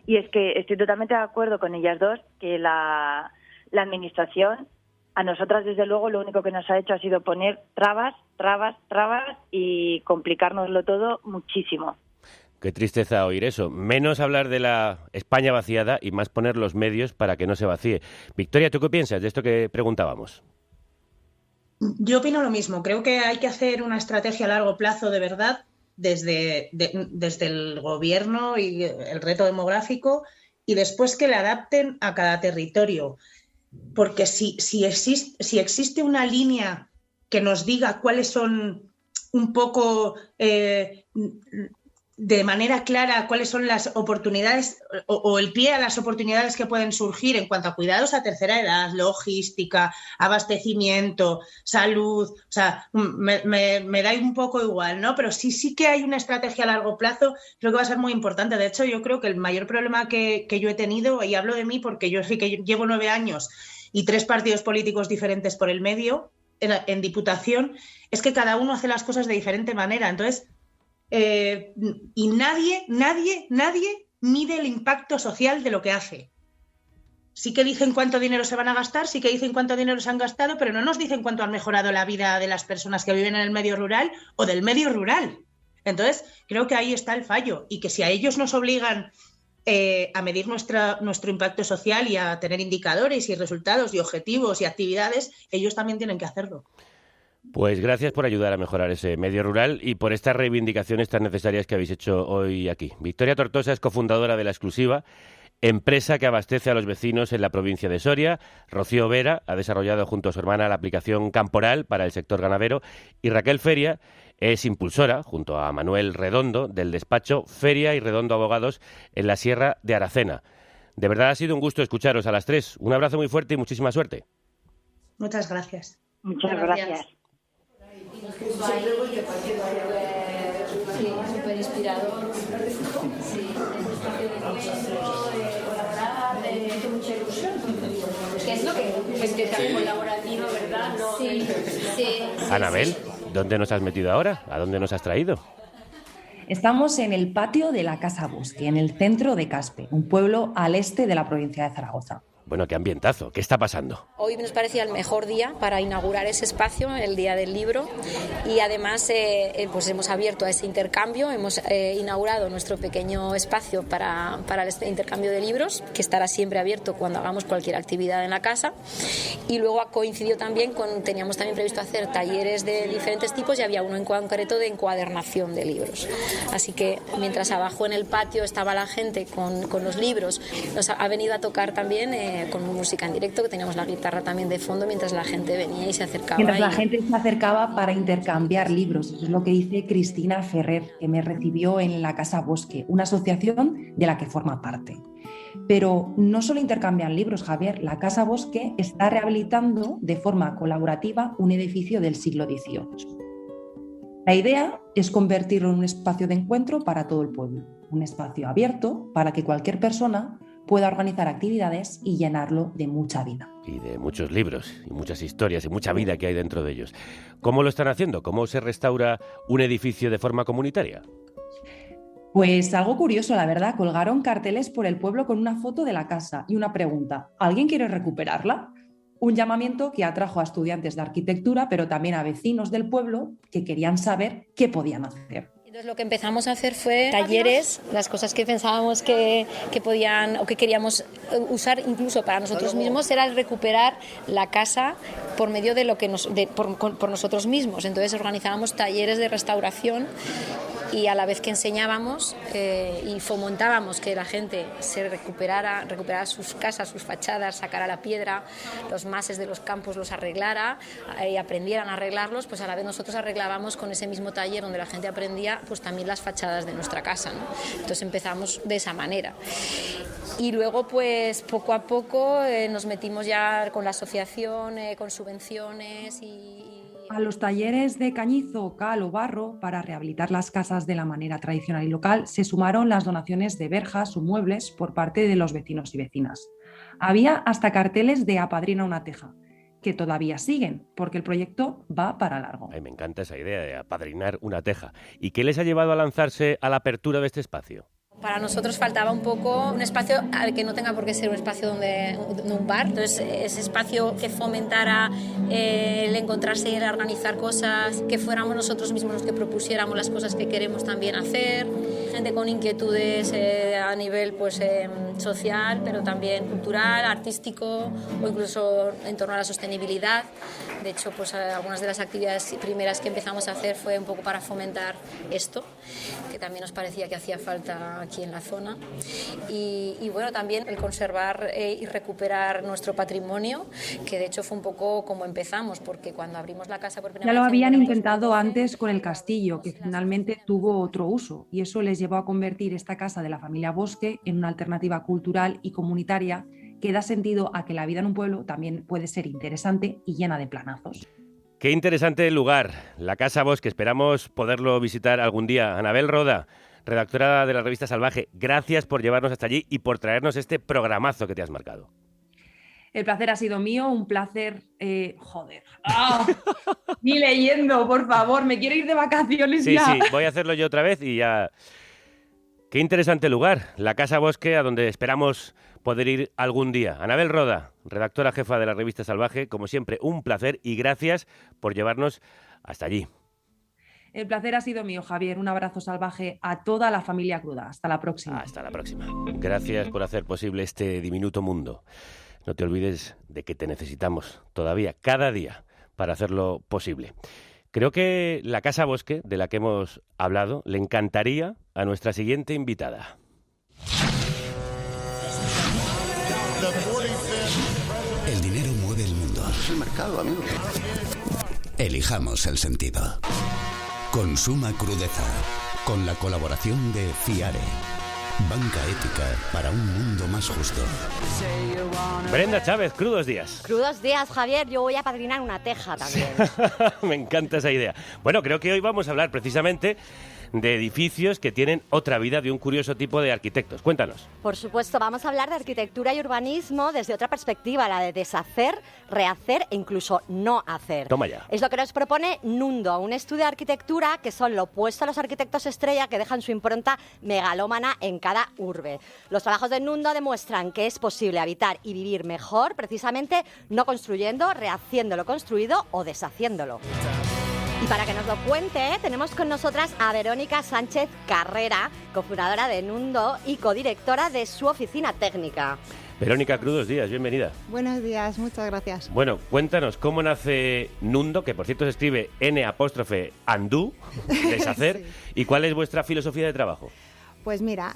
Y es que estoy totalmente de acuerdo con ellas dos, que la administración, a nosotras desde luego lo único que nos ha hecho ha sido poner trabas y complicárnoslo todo muchísimo. Qué tristeza oír eso. Menos hablar de la España vaciada y más poner los medios para que no se vacíe. Victoria, ¿tú qué piensas de esto que preguntábamos? Yo opino lo mismo. Creo que hay que hacer una estrategia a largo plazo de verdad desde el gobierno y el reto demográfico y después que le adapten a cada territorio. Porque si existe una línea que nos diga cuáles son un poco de manera clara cuáles son las oportunidades o el pie a las oportunidades que pueden surgir en cuanto a cuidados a tercera edad, logística, abastecimiento, salud, o sea, me da un poco igual, ¿no? Pero sí que hay una estrategia a largo plazo, creo que va a ser muy importante. De hecho, yo creo que el mayor problema que yo he tenido, y hablo de mí porque yo sí que llevo 9 años y 3 partidos políticos diferentes por el medio en Diputación, es que cada uno hace las cosas de diferente manera. Entonces, y nadie mide el impacto social de lo que hace. Sí que dicen cuánto dinero se van a gastar, sí que dicen cuánto dinero se han gastado, pero no nos dicen cuánto han mejorado la vida de las personas que viven en el medio rural o del medio rural. Entonces, creo que ahí está el fallo y que si a ellos nos obligan a medir nuestro impacto social y a tener indicadores y resultados y objetivos y actividades, ellos también tienen que hacerlo. Pues gracias por ayudar a mejorar ese medio rural y por estas reivindicaciones tan necesarias que habéis hecho hoy aquí. Victoria Tortosa es cofundadora de La Exclusiva, empresa que abastece a los vecinos en la provincia de Soria. Rocío Vera ha desarrollado junto a su hermana la aplicación Camporal para el sector ganadero y Raquel Feria es impulsora, junto a Manuel Redondo, del despacho Feria y Redondo Abogados en la Sierra de Aracena. De verdad ha sido un gusto escucharos a las 3. Un abrazo muy fuerte y muchísima suerte. Muchas gracias. Muchas gracias. Súper inspirador. Sí, mucha ilusión. Que es lo que también colaborativo, ¿verdad? No, sí. Anabel, ¿dónde nos has metido ahora? ¿A dónde nos has traído? Estamos en el patio de la Casa Bosque, en el centro de Caspe, un pueblo al este de la provincia de Zaragoza. Bueno, qué ambientazo. ¿Qué está pasando? Hoy nos parecía el mejor día para inaugurar ese espacio, el Día del Libro, y además pues hemos abierto a ese intercambio, hemos inaugurado nuestro pequeño espacio para este intercambio de libros, que estará siempre abierto cuando hagamos cualquier actividad en la casa, y luego coincidió también teníamos también previsto hacer talleres de diferentes tipos y había uno en concreto de encuadernación de libros. Así que mientras abajo en el patio estaba la gente con los libros, nos ha venido a tocar también con música en directo, que teníamos la guitarra también de fondo mientras la gente venía y se acercaba. Mientras la gente se acercaba para intercambiar libros. Eso es lo que dice Cristina Ferrer, que me recibió en la Casa Bosque, una asociación de la que forma parte. Pero no solo intercambian libros, Javier. La Casa Bosque está rehabilitando de forma colaborativa un edificio del siglo XVIII. La idea es convertirlo en un espacio de encuentro para todo el pueblo, un espacio abierto para que cualquier persona pueda organizar actividades y llenarlo de mucha vida. Y de muchos libros, y muchas historias, y mucha vida que hay dentro de ellos. ¿Cómo lo están haciendo? ¿Cómo se restaura un edificio de forma comunitaria? Pues algo curioso, la verdad, colgaron carteles por el pueblo con una foto de la casa y una pregunta: ¿alguien quiere recuperarla? Un llamamiento que atrajo a estudiantes de arquitectura, pero también a vecinos del pueblo que querían saber qué podían hacer. Entonces lo que empezamos a hacer fue talleres, las cosas que pensábamos que podían o que queríamos usar incluso para nosotros mismos era el recuperar la casa por medio de lo que por nosotros mismos. Entonces organizábamos talleres de restauración y a la vez que enseñábamos y fomentábamos que la gente se recuperara sus casas, sus fachadas, sacara la piedra, los mases de los campos los arreglara y aprendieran a arreglarlos, pues a la vez nosotros arreglábamos con ese mismo taller donde la gente aprendía pues también las fachadas de nuestra casa, ¿no? Entonces empezamos de esa manera. Y luego pues poco a poco nos metimos ya con la asociación, con subvenciones A los talleres de cañizo, cal o barro para rehabilitar las casas de la manera tradicional y local se sumaron las donaciones de verjas o muebles por parte de los vecinos y vecinas. Había hasta carteles de apadrina una teja, que todavía siguen, porque el proyecto va para largo. Ay, me encanta esa idea de apadrinar una teja. ¿Y qué les ha llevado a lanzarse a la apertura de este espacio? Para nosotros faltaba un poco un espacio que no tenga por qué ser un espacio donde un bar. Entonces, ese espacio que fomentara el encontrarse y el organizar cosas, que fuéramos nosotros mismos los que propusiéramos las cosas que queremos también hacer. Gente con inquietudes a nivel pues, social, pero también cultural, artístico o incluso en torno a la sostenibilidad. De hecho, pues, algunas de las actividades primeras que empezamos a hacer fue un poco para fomentar esto, que también nos parecía que hacía falta aquí en la zona y bueno, también el conservar y recuperar nuestro patrimonio, que de hecho fue un poco como empezamos, porque cuando abrimos la casa por primera vez... Ya lo habían intentado antes con el castillo, que finalmente tuvo otro uso, y eso les llevó a convertir esta casa de la familia Bosque en una alternativa cultural y comunitaria que da sentido a que la vida en un pueblo también puede ser interesante y llena de planazos. Qué interesante lugar, la Casa Bosque. Esperamos poderlo visitar algún día. Anabel Roda, redactora de la revista Salvaje, gracias por llevarnos hasta allí y por traernos este programazo que te has marcado. El placer ha sido mío, un placer... Ni leyendo, por favor, me quiero ir de vacaciones ya. Sí, voy a hacerlo yo otra vez y ya... Qué interesante lugar, la Casa Bosque, a donde esperamos poder ir algún día. Anabel Roda, redactora jefa de la revista Salvaje, como siempre, un placer y gracias por llevarnos hasta allí. El placer ha sido mío, Javier. Un abrazo salvaje a toda la familia Cruda. Hasta la próxima. Hasta la próxima. Gracias por hacer posible este diminuto mundo. No te olvides de que te necesitamos todavía, cada día, para hacerlo posible. Creo que la Casa Bosque, de la que hemos hablado, le encantaría a nuestra siguiente invitada. El dinero mueve el mundo. Es el mercado, amigo. Elijamos el sentido. Consuma crudeza, con la colaboración de FIARE, banca ética para un mundo más justo. Brenda Chávez, crudos días. Crudos días, Javier. Yo voy a padrinar una teja también. Me encanta esa idea. Bueno, creo que hoy vamos a hablar precisamente de edificios que tienen otra vida de un curioso tipo de arquitectos. Cuéntanos. Por supuesto, vamos a hablar de arquitectura y urbanismo desde otra perspectiva, la de deshacer, rehacer e incluso no hacer. Toma ya. Es lo que nos propone Nundo, un estudio de arquitectura que son lo opuesto a los arquitectos estrella que dejan su impronta megalómana en cada urbe. Los trabajos de Nundo demuestran que es posible habitar y vivir mejor, precisamente no construyendo, rehaciendo lo construido o deshaciéndolo. Y para que nos lo cuente, tenemos con nosotras a Verónica Sánchez Carrera, cofundadora de Nundo y codirectora de su oficina técnica. Verónica, crudos días, bienvenida. Buenos días, muchas gracias. Bueno, cuéntanos cómo nace Nundo, que por cierto se escribe N''Andú, deshacer, sí. Y cuál es vuestra filosofía de trabajo. Pues mira,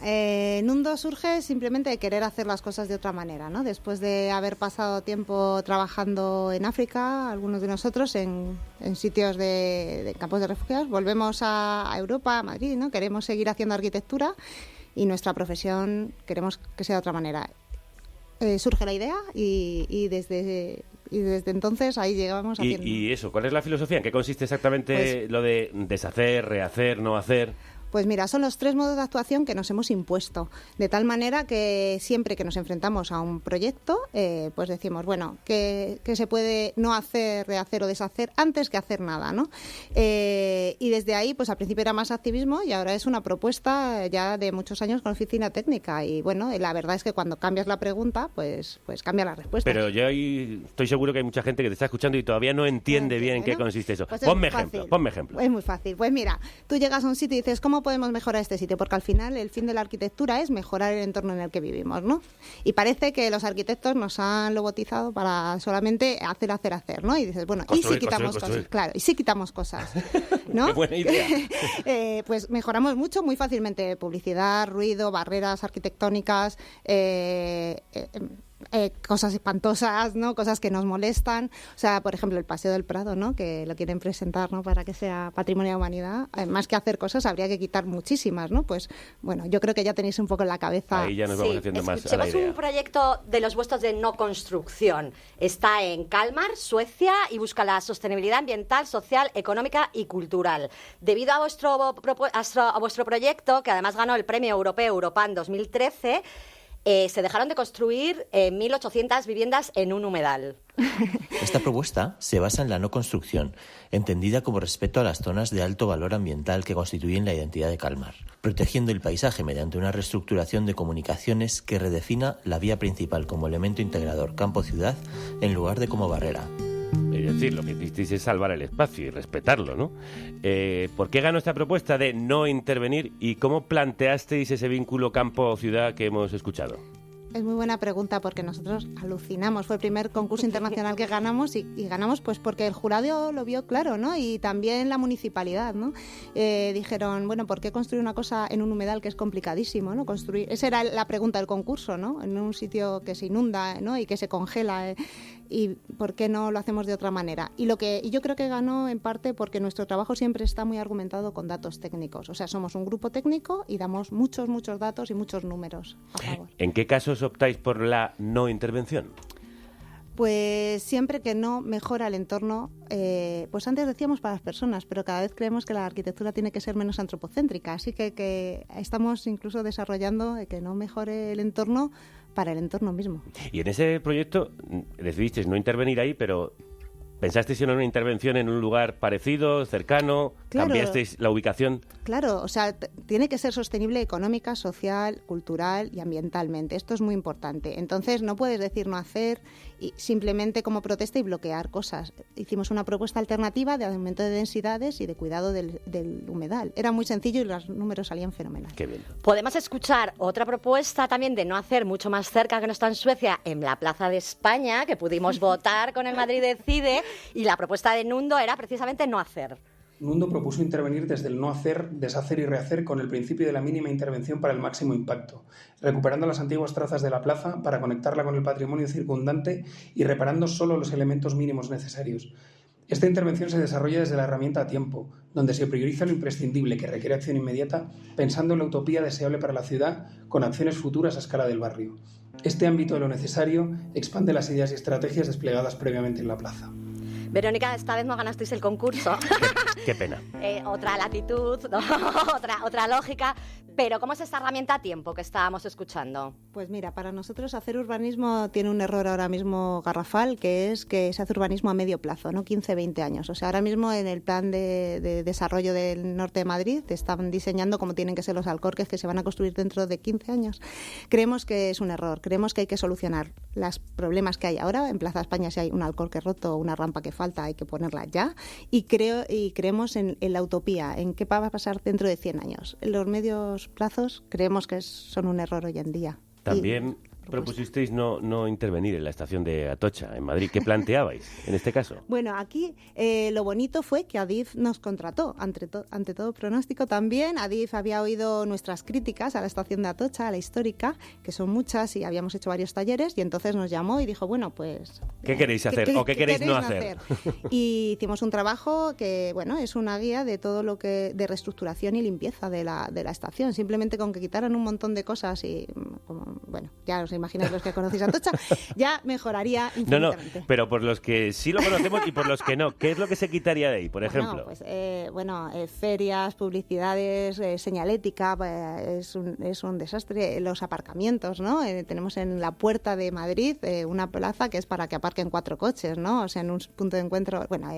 Nundo surge simplemente de querer hacer las cosas de otra manera, ¿no? Después de haber pasado tiempo trabajando en África, algunos de nosotros en sitios de campos de refugiados, volvemos a Europa, a Madrid, ¿no? Queremos seguir haciendo arquitectura y nuestra profesión queremos que sea de otra manera. Surge la idea y desde entonces ahí llegamos haciendo. ¿Y eso? ¿Cuál es la filosofía? ¿En qué consiste exactamente lo de deshacer, rehacer, no hacer? Pues mira, son los 3 modos de actuación que nos hemos impuesto, de tal manera que siempre que nos enfrentamos a un proyecto, pues decimos, bueno, ¿qué se puede no hacer, rehacer o deshacer antes que hacer nada, ¿no? Y desde ahí, pues al principio era más activismo y ahora es una propuesta ya de muchos años con oficina técnica. Y bueno, la verdad es que cuando cambias la pregunta, pues cambia la respuesta. Pero yo ahí estoy seguro que hay mucha gente que te está escuchando y todavía no entiende bien en qué consiste eso. Pues ponme ejemplo. Es muy fácil. Pues mira, tú llegas a un sitio y dices, ¿cómo podemos mejorar este sitio? Porque al final el fin de la arquitectura es mejorar el entorno en el que vivimos, ¿no? Y parece que los arquitectos nos han logotizado para solamente hacer, ¿no? Y dices, bueno, construir, ¿y si quitamos cosas? Claro, ¿y si quitamos cosas? ¿No? Qué buena idea. Pues mejoramos mucho, muy fácilmente. Publicidad, ruido, barreras arquitectónicas, cosas espantosas, ¿no? Cosas que nos molestan. O sea, por ejemplo, el Paseo del Prado, ¿no? Que lo quieren presentar, ¿no? Para que sea Patrimonio de la Humanidad. Más que hacer cosas, habría que quitar muchísimas, ¿no? Pues, bueno, yo creo que ya tenéis un poco en la cabeza. Ahí ya nos vamos haciendo más a la idea. Escuchemos un proyecto de los vuestros de no construcción. Está en Kalmar, Suecia, y busca la sostenibilidad ambiental, social, económica y cultural. Debido a vuestro proyecto, que además ganó el Premio Europeo Europan 2013, se dejaron de construir 1.800 viviendas en un humedal. Esta propuesta se basa en la no construcción, entendida como respeto a las zonas de alto valor ambiental que constituyen la identidad de Kalmar, protegiendo el paisaje mediante una reestructuración de comunicaciones que redefina la vía principal como elemento integrador campo-ciudad en lugar de como barrera. Es decir, lo que hicisteis es salvar el espacio y respetarlo, ¿no? ¿Por qué ganó esta propuesta de no intervenir y cómo planteasteis ese vínculo campo-ciudad que hemos escuchado? Es muy buena pregunta porque nosotros alucinamos. Fue el primer concurso internacional que ganamos y ganamos pues porque el jurado lo vio claro, ¿no? Y también la municipalidad, ¿no? Dijeron, bueno, ¿por qué construir una cosa en un humedal que es complicadísimo, ¿no? Esa era la pregunta del concurso, ¿no? En un sitio que se inunda, ¿no? Y que se congela. ¿Y por qué no lo hacemos de otra manera? Y yo creo que ganó en parte porque nuestro trabajo siempre está muy argumentado con datos técnicos. O sea, somos un grupo técnico y damos muchos datos y muchos números a favor. ¿En qué casos optáis por la no intervención? Pues siempre que no mejora el entorno, pues antes decíamos para las personas, pero cada vez creemos que la arquitectura tiene que ser menos antropocéntrica, así que estamos incluso desarrollando que no mejore el entorno para el entorno mismo. Y en ese proyecto decidisteis no intervenir ahí, pero ¿pensasteis en una intervención en un lugar parecido, cercano? Claro. ¿Cambiasteis la ubicación? Claro, o sea, tiene que ser sostenible económica, social, cultural y ambientalmente. Esto es muy importante. Entonces, no puedes decir no hacer y simplemente como protesta y bloquear cosas. Hicimos una propuesta alternativa de aumento de densidades y de cuidado del humedal. Era muy sencillo y los números salían fenomenal. Qué bien. Podemos escuchar otra propuesta también de no hacer mucho más cerca, que no está en Suecia, en la Plaza de España, que pudimos votar con el Madrid Decide, y la propuesta de Nundo era precisamente no hacer. Nundo propuso intervenir desde el no hacer, deshacer y rehacer con el principio de la mínima intervención para el máximo impacto, recuperando las antiguas trazas de la plaza para conectarla con el patrimonio circundante y reparando solo los elementos mínimos necesarios. Esta intervención se desarrolla desde la herramienta a tiempo, donde se prioriza lo imprescindible que requiere acción inmediata, pensando en la utopía deseable para la ciudad con acciones futuras a escala del barrio. Este ámbito de lo necesario expande las ideas y estrategias desplegadas previamente en la plaza. Verónica, esta vez no ganasteis el concurso. Qué pena. Otra latitud, ¿no? otra lógica. Pero ¿cómo es esta herramienta a tiempo que estábamos escuchando? Pues mira, para nosotros hacer urbanismo tiene un error ahora mismo garrafal, que es que se hace urbanismo a medio plazo, no 15-20 años. O sea, ahora mismo en el plan de desarrollo del norte de Madrid están diseñando cómo tienen que ser los alcorques que se van a construir dentro de 15 años. Creemos que es un error, creemos que hay que solucionar los problemas que hay ahora. En Plaza España, si hay un alcorque roto o una rampa que falta, hay que ponerla ya. Y creemos en la utopía, en qué va a pasar dentro de 100 años. En los medios plazos creemos que son un error hoy en día. También propusisteis no intervenir en la estación de Atocha, en Madrid. ¿Qué planteabais en este caso? Bueno, aquí lo bonito fue que Adif nos contrató, ante todo pronóstico también. Adif había oído nuestras críticas a la estación de Atocha, a la histórica, que son muchas y habíamos hecho varios talleres, y entonces nos llamó y dijo, bueno, pues... ¿Qué queréis hacer o qué queréis no hacer? Y hicimos un trabajo que, bueno, es una guía de todo lo que de reestructuración y limpieza de la estación. Simplemente con que quitaran un montón de cosas y como bueno, ya os imagináis los que conocéis Atocha, ya mejoraría infinitamente. No, pero por los que sí lo conocemos y por los que no, ¿qué es lo que se quitaría de ahí, por ejemplo? Pues, ferias, publicidades, señalética, es un desastre. Los aparcamientos, ¿no? Tenemos en la Puerta de Madrid una plaza que es para que aparquen 4 coches, ¿no? O sea, en un punto de encuentro, bueno,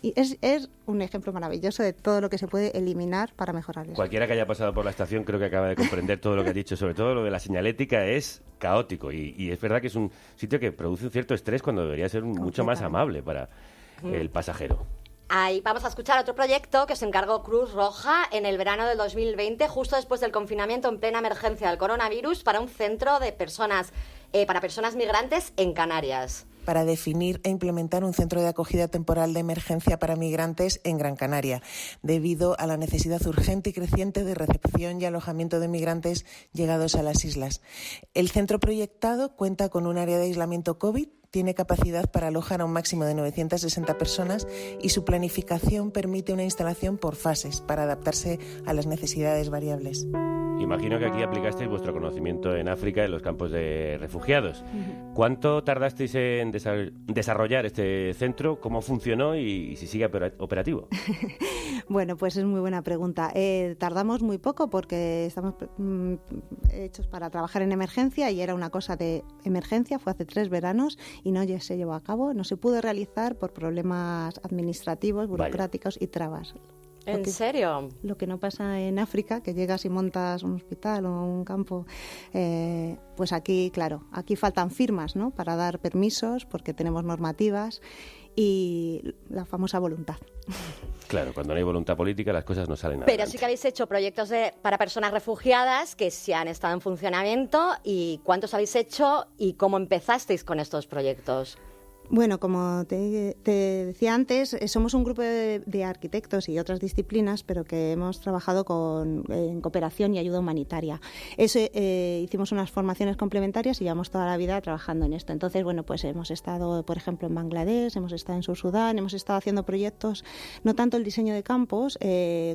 es un ejemplo maravilloso de todo lo que se puede eliminar para mejorar eso. Cualquiera que haya pasado por la estación creo que acaba de comprender todo lo que ha dicho, sobre todo lo de la señalética es caótico y es verdad que es un sitio que produce un cierto estrés cuando debería ser mucho más amable para el pasajero. Ahí vamos a escuchar otro proyecto que se encargó Cruz Roja en el verano del 2020, justo después del confinamiento en plena emergencia del coronavirus, para un centro de personas para personas migrantes en Canarias. Para definir e implementar un centro de acogida temporal de emergencia para migrantes en Gran Canaria, debido a la necesidad urgente y creciente de recepción y alojamiento de migrantes llegados a las islas. El centro proyectado cuenta con un área de aislamiento COVID, tiene capacidad para alojar a un máximo de 960 personas y su planificación permite una instalación por fases para adaptarse a las necesidades variables. Imagino que aquí aplicasteis vuestro conocimiento en África, en los campos de refugiados. ¿Cuánto tardasteis en desarrollar este centro? ¿Cómo funcionó y si sigue operativo? Bueno, pues es muy buena pregunta. Tardamos muy poco porque estamos hechos para trabajar en emergencia y era una cosa de emergencia, fue hace 3 veranos y no se llevó a cabo, no se pudo realizar por problemas administrativos, burocráticos y trabas. ¿En serio? Lo que no pasa en África, que llegas y montas un hospital o un campo, pues aquí, claro, aquí faltan firmas, ¿no?, para dar permisos porque tenemos normativas y la famosa voluntad. Claro, cuando no hay voluntad política las cosas no salen adelante. Pero sí que habéis hecho proyectos para personas refugiadas que sí han estado en funcionamiento. ¿Y cuántos habéis hecho y cómo empezasteis con estos proyectos? Bueno, como te decía antes, somos un grupo de arquitectos y otras disciplinas, pero que hemos trabajado en cooperación y ayuda humanitaria. Hicimos unas formaciones complementarias y llevamos toda la vida trabajando en esto. Entonces, bueno, pues hemos estado, por ejemplo, en Bangladesh, hemos estado en Sur Sudán, hemos estado haciendo proyectos, no tanto el diseño de campos,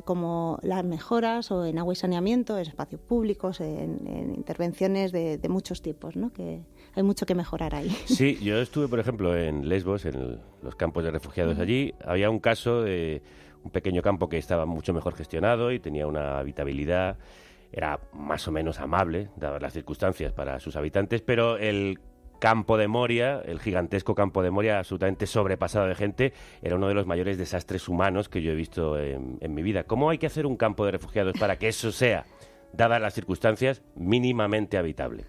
como las mejoras o en agua y saneamiento, en espacios públicos, en intervenciones de muchos tipos, ¿no? Que hay mucho que mejorar ahí. Sí, yo estuve, por ejemplo, en Lesbos, en los campos de refugiados allí. Había un caso de un pequeño campo que estaba mucho mejor gestionado y tenía una habitabilidad, era más o menos amable, dadas las circunstancias para sus habitantes, pero el campo de Moria, el gigantesco campo de Moria, absolutamente sobrepasado de gente, era uno de los mayores desastres humanos que yo he visto en mi vida. ¿Cómo hay que hacer un campo de refugiados para que eso sea, dadas las circunstancias, mínimamente habitable?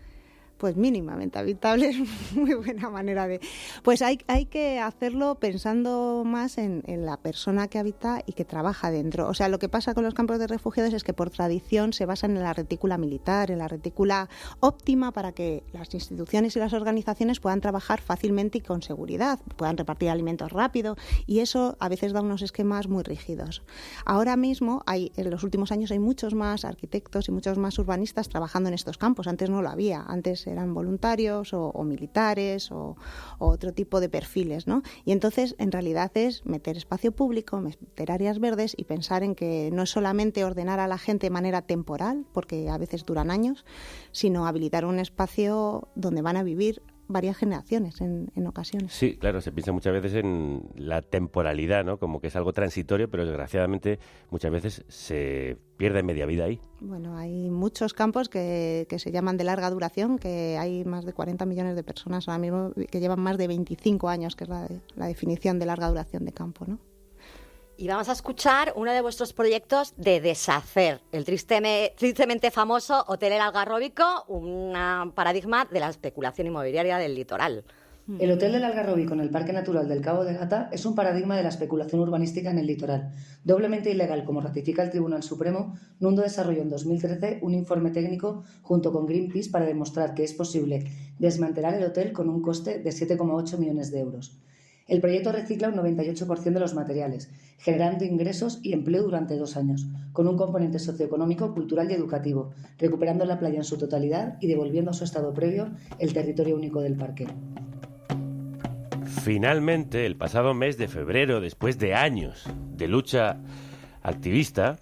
Pues mínimamente habitable es muy buena manera de... Pues hay que hacerlo pensando más en la persona que habita y que trabaja dentro. O sea, lo que pasa con los campos de refugiados es que por tradición se basan en la retícula militar, en la retícula óptima para que las instituciones y las organizaciones puedan trabajar fácilmente y con seguridad, puedan repartir alimentos rápido y eso a veces da unos esquemas muy rígidos. Ahora mismo, en los últimos años hay muchos más arquitectos y muchos más urbanistas trabajando en estos campos. Antes no lo había, antes eran voluntarios o militares o otro tipo de perfiles, ¿no? Y entonces, en realidad, es meter espacio público, meter áreas verdes y pensar en que no es solamente ordenar a la gente de manera temporal, porque a veces duran años, sino habilitar un espacio donde van a vivir varias generaciones en ocasiones. Sí, claro, se piensa muchas veces en la temporalidad, ¿no? Como que es algo transitorio, pero desgraciadamente muchas veces se pierde media vida ahí. Bueno, hay muchos campos que se llaman de larga duración, que hay más de 40 millones de personas ahora mismo que llevan más de 25 años, que es la definición de larga duración de campo, ¿no? Y vamos a escuchar uno de vuestros proyectos de deshacer, el tristemente famoso Hotel El Algarrobico, un paradigma de la especulación inmobiliaria del litoral. El Hotel del Algarrobico en el Parque Natural del Cabo de Gata es un paradigma de la especulación urbanística en el litoral. Doblemente ilegal, como ratifica el Tribunal Supremo, Nundo desarrolló en 2013 un informe técnico junto con Greenpeace para demostrar que es posible desmantelar el hotel con un coste de 7,8 millones de euros. El proyecto recicla un 98% de los materiales, generando ingresos y empleo durante 2 años, con un componente socioeconómico, cultural y educativo, recuperando la playa en su totalidad y devolviendo a su estado previo el territorio único del parque. Finalmente, el pasado mes de febrero, después de años de lucha activista,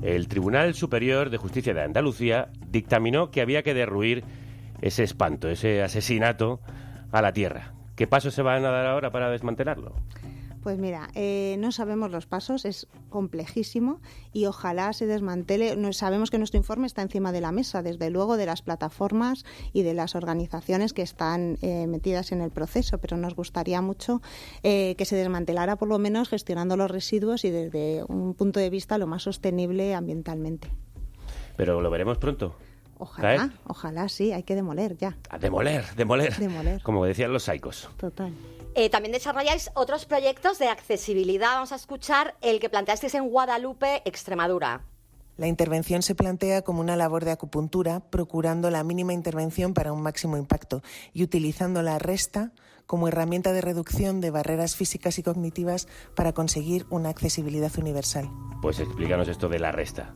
el Tribunal Superior de Justicia de Andalucía dictaminó que había que derruir ese espanto, ese asesinato a la Tierra. ¿Qué pasos se van a dar ahora para desmantelarlo? Pues mira, no sabemos los pasos, es complejísimo y ojalá se desmantele. Sabemos que nuestro informe está encima de la mesa, desde luego de las plataformas y de las organizaciones que están metidas en el proceso, pero nos gustaría mucho que se desmantelara por lo menos gestionando los residuos y desde un punto de vista lo más sostenible ambientalmente. Pero lo veremos pronto. Ojalá sí, hay que demoler ya. Demoler. Como decían los saicos. Total. También desarrolláis otros proyectos de accesibilidad. Vamos a escuchar el que planteasteis en Guadalupe, Extremadura. La intervención se plantea como una labor de acupuntura, procurando la mínima intervención para un máximo impacto y utilizando la resta como herramienta de reducción de barreras físicas y cognitivas para conseguir una accesibilidad universal. Pues explícanos esto de la resta.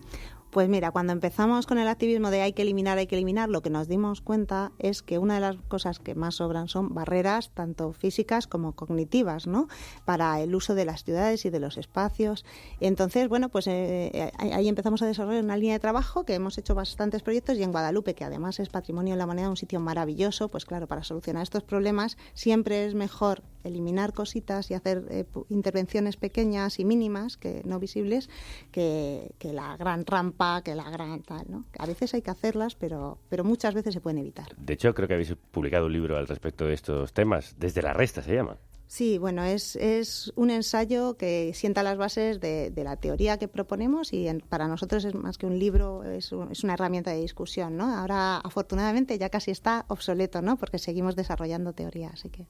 Pues mira, cuando empezamos con el activismo de hay que eliminar, lo que nos dimos cuenta es que una de las cosas que más sobran son barreras, tanto físicas como cognitivas, ¿no? Para el uso de las ciudades y de los espacios. Entonces, bueno, pues ahí empezamos a desarrollar una línea de trabajo que hemos hecho bastantes proyectos y en Guadalupe, que además es Patrimonio de la Humanidad, un sitio maravilloso, pues claro, para solucionar estos problemas siempre es mejor eliminar cositas y hacer intervenciones pequeñas y mínimas, que no visibles, que la gran rampa, que la gran tal, ¿no? A veces hay que hacerlas, pero muchas veces se pueden evitar. De hecho, creo que habéis publicado un libro al respecto de estos temas, Desde la Resta se llama. Sí, bueno, es un ensayo que sienta las bases de la teoría que proponemos y para nosotros es más que un libro, es una herramienta de discusión, ¿no? Ahora, afortunadamente, ya casi está obsoleto, ¿no? Porque seguimos desarrollando teoría, así que...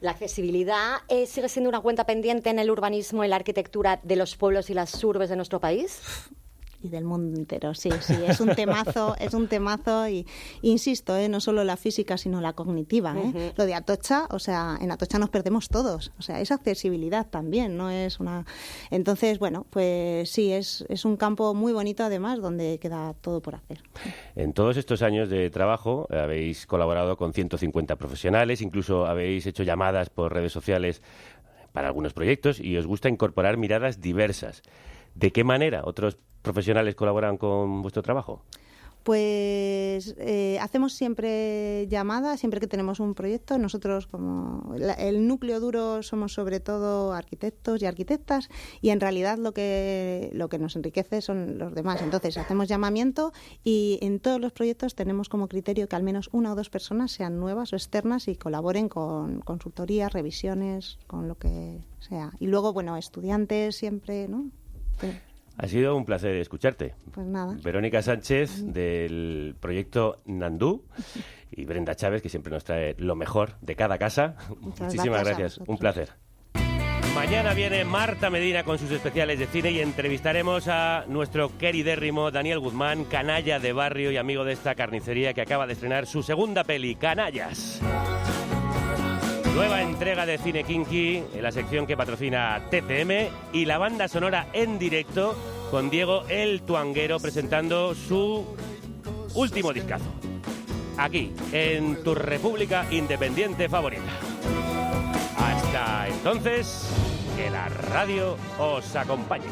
La accesibilidad sigue siendo una cuenta pendiente en el urbanismo y la arquitectura de los pueblos y las urbes de nuestro país. Y del mundo entero, sí, es un temazo y insisto, no solo la física sino la cognitiva, Lo de Atocha, o sea, en Atocha nos perdemos todos, o sea, es accesibilidad también, no es una... Entonces, bueno, pues sí, es un campo muy bonito además donde queda todo por hacer. En todos estos años de trabajo habéis colaborado con 150 profesionales, incluso habéis hecho llamadas por redes sociales para algunos proyectos y os gusta incorporar miradas diversas. ¿De qué manera otros profesionales colaboran con vuestro trabajo? Pues hacemos siempre llamadas, siempre que tenemos un proyecto. Nosotros, como el núcleo duro, somos sobre todo arquitectos y arquitectas y en realidad lo que nos enriquece son los demás. Entonces hacemos llamamiento y en todos los proyectos tenemos como criterio que al menos una o dos personas sean nuevas o externas y colaboren con consultorías, revisiones, con lo que sea. Y luego, bueno, estudiantes siempre, ¿no? Sí. Ha sido un placer escucharte. Pues nada. Verónica Sánchez, del proyecto Nandú, y Brenda Chávez, que siempre nos trae lo mejor de cada casa. Muchísimas gracias. Un placer. Mañana viene Marta Medina con sus especiales de cine y entrevistaremos a nuestro queridérrimo Daniel Guzmán, canalla de barrio y amigo de esta carnicería que acaba de estrenar su segunda peli, Canallas. Nueva entrega de Cine Kinky en la sección que patrocina TCM y la banda sonora en directo con Diego el Tuanguero presentando su último discazo. Aquí, en tu república independiente favorita. Hasta entonces, que la radio os acompañe.